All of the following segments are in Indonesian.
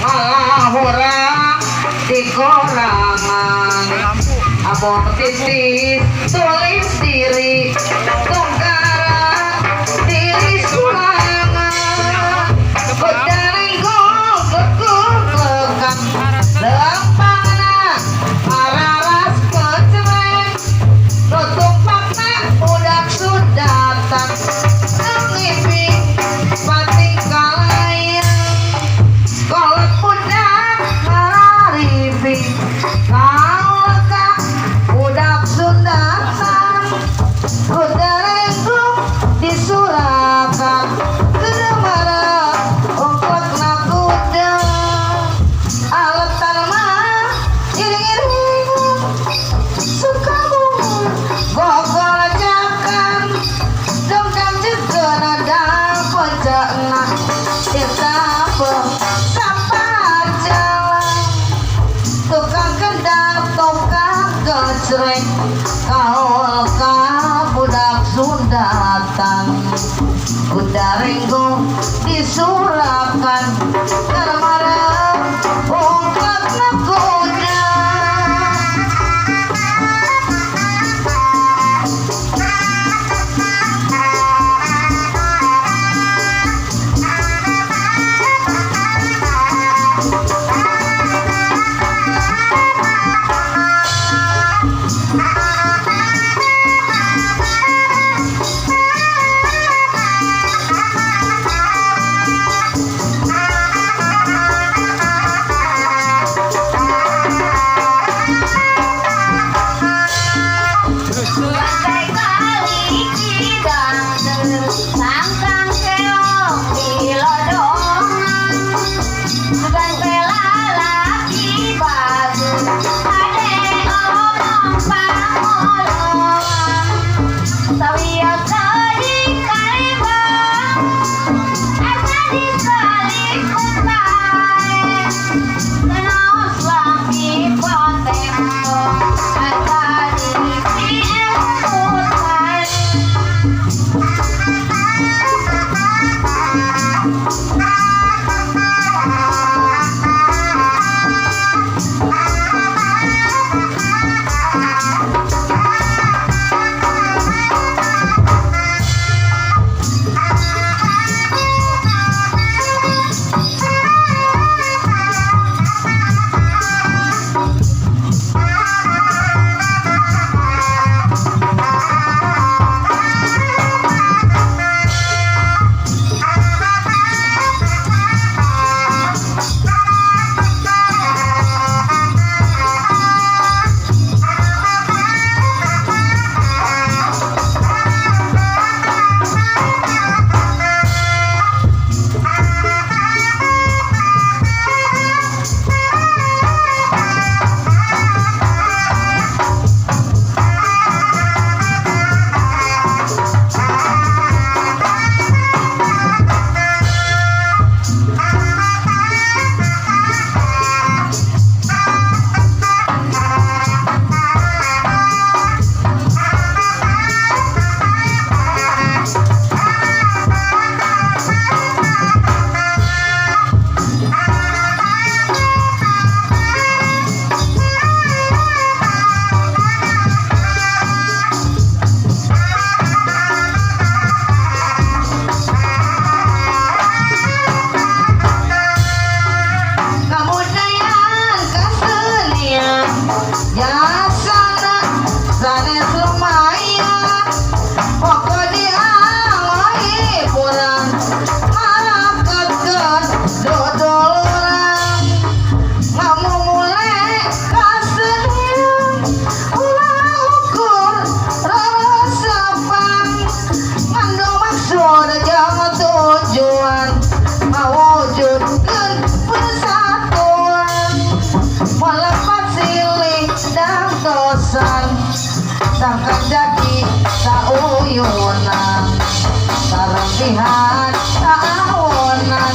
malah orang dikorangan abon titis tulis diri tungkara diri sulangan kudaring kekuklekan lempangna araras kecereng nutumpakna udak sudatan ngipi pati kalayan kolot budak ngararipi kalaka udak sudatan kudarengku disurakan kedemara ongkot nakuda aletan mah iring-iring sukamu gogol jakan dongkam juga nada pecahna kita sapar jalan tukang kendang tukang gecreng kaol ka budak sundatan kudarenggo disurakan karmara ongkot nakuda Lantai kali cidang sangkang keong di lodongan sugan pelalaki batu ade omong pangolongan sawiya kali kalibang asa di saliput bae lenos lagi potemo asa di sangkan jadi sauyunan sareng lihat saawonan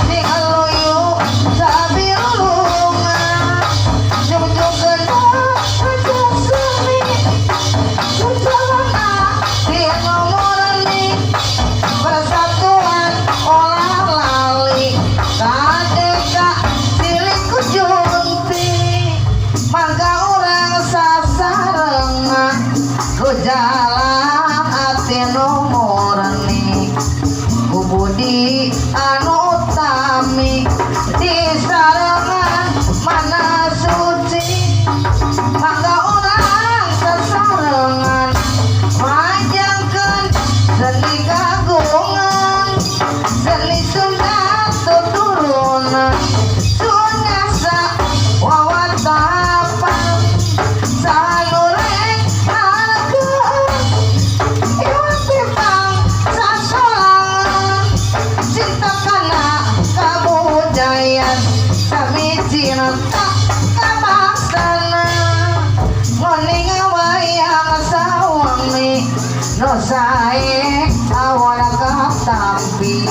di eluyu sabilungan jujug genah rejek seni jujurna di nomorni persatuan olah lali kadeka kabudayan samiji tak kabaksana ngoning wayang sawangi no sae awal katampi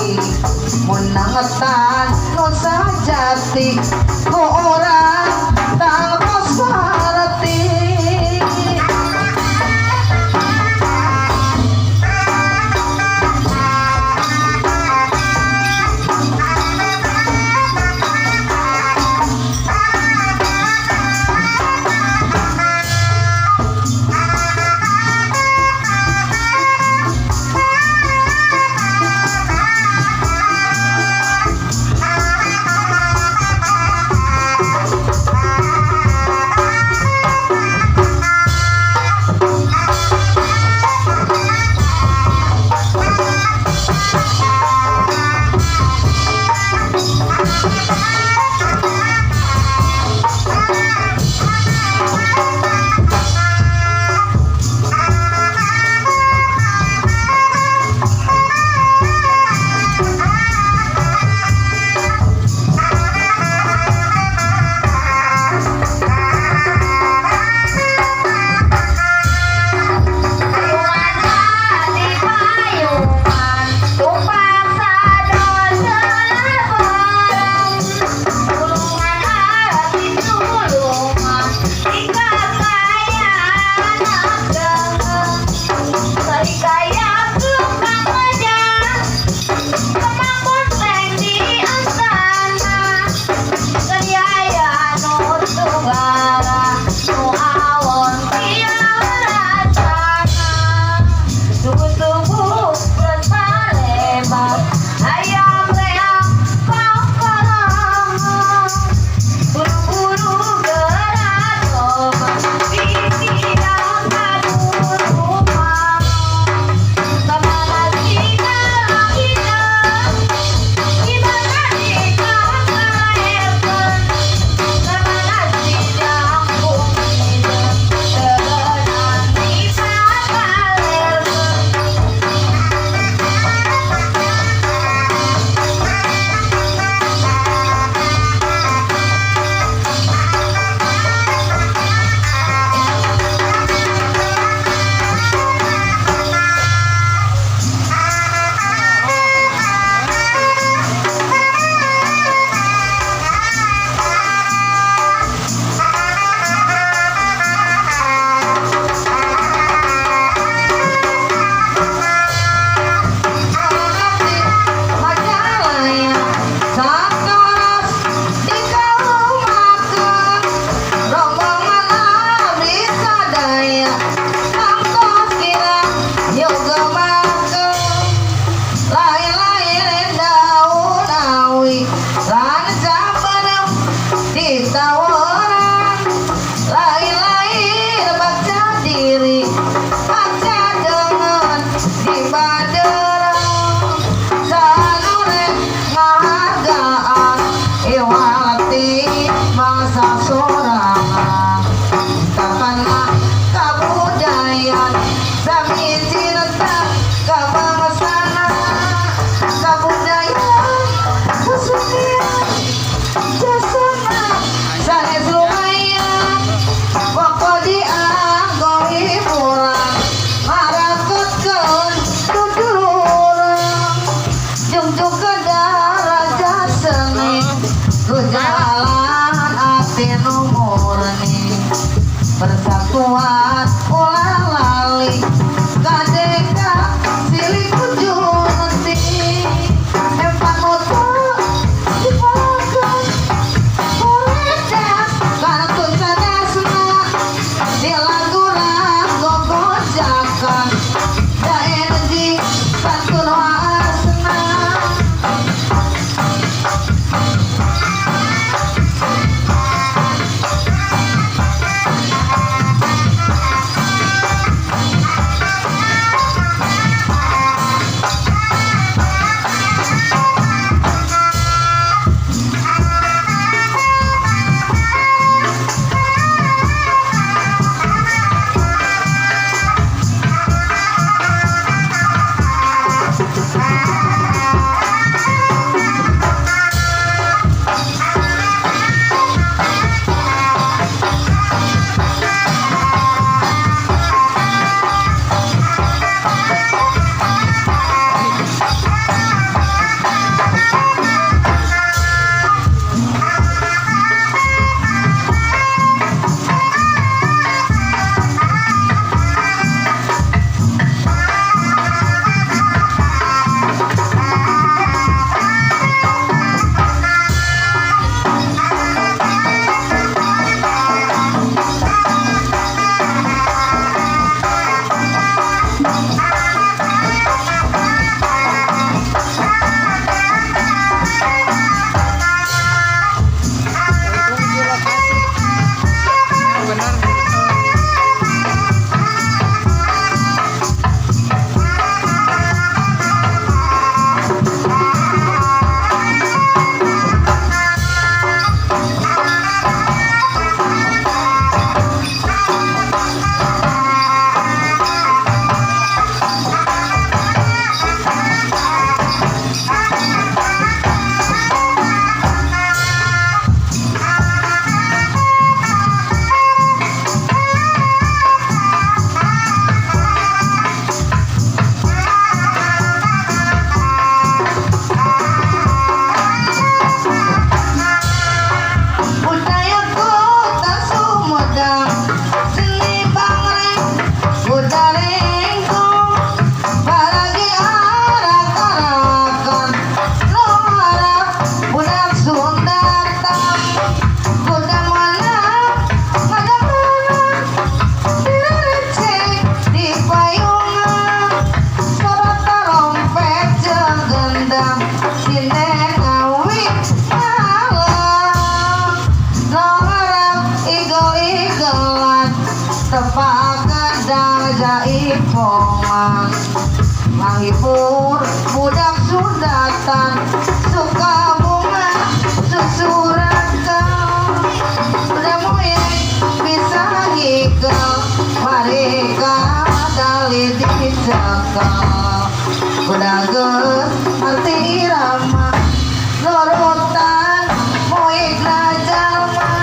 munangetan no sajati ku orang tanpa sarati. Persatuan ulah lali kadeka silih kunjunti empat moto dipakai koredas kantun sadasna di lagu lagu gojakan da energi kantun wasna sudatan suka bunga susurakan udah mulai bisa gigal mereka dali dicakal udah ngerti irama nurutan moik jalma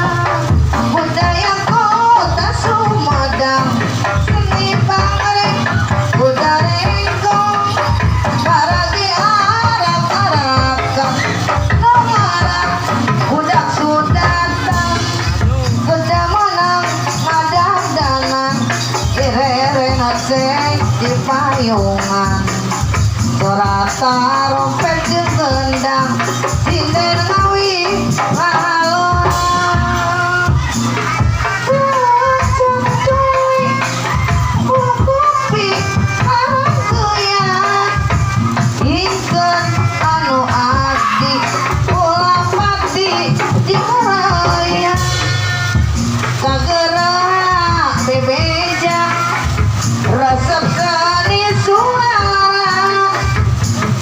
budaya kota Sumedang seni pangrek budaya engkong para diarap-arapkan nongarap budak sudatan gede menang madang danang direreng seng di payungan sorata rompet jeung gendang sinden ngawi ngalora cuy kopi arang kuyan ingkeun anu abdi ulah pati dimuraya kagerak bebeja resep seni suara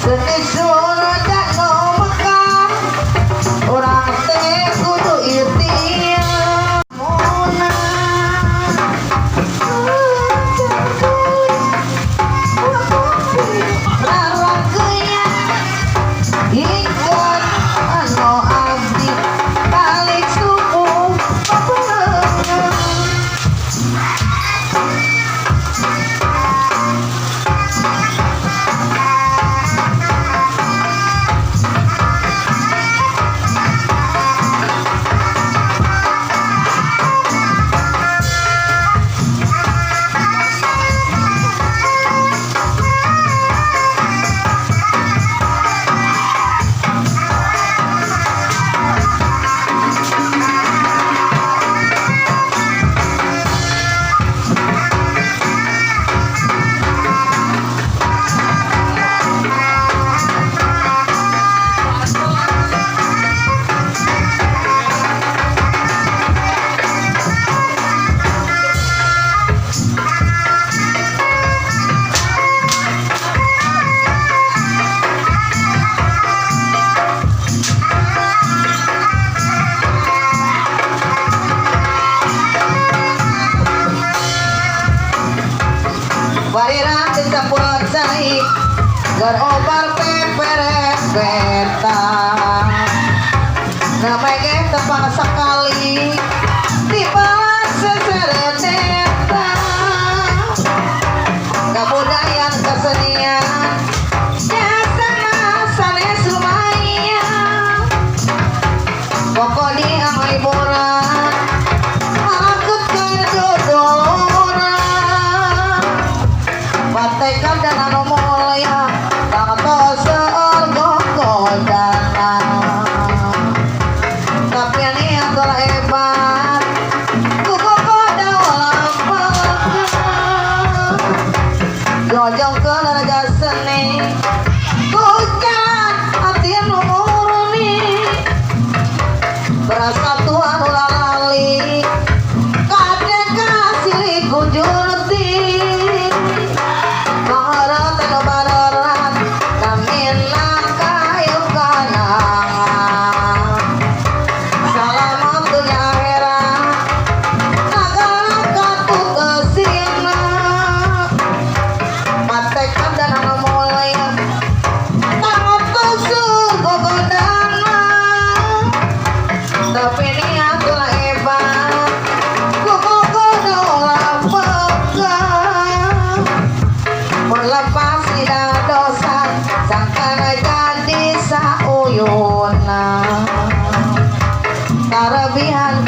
seni suara dan no mekam orang teh kudu ikhtiar muna larang kuya ikut anu abdi balik suku papelengan Wariran dicampur cai gar obar peperet peta namanya ge tepang sekali di balas sesereneta kebudayaan kesenian jasana sanes lumayan pokok di amai boran akut kedodoran Batekan dan anu mulia Tangto seorgo kodana Tapi ini yang telah hebat Kuku koda walang pegang Jojong ke raja seni Kujan hati anu murni Berasa Tuhan ulah lali Kadek kasih kujurti tapi ini aku lah hebat kuku kudu lapang melepas tidak dosa sangkana jadi sauyuna kelebihan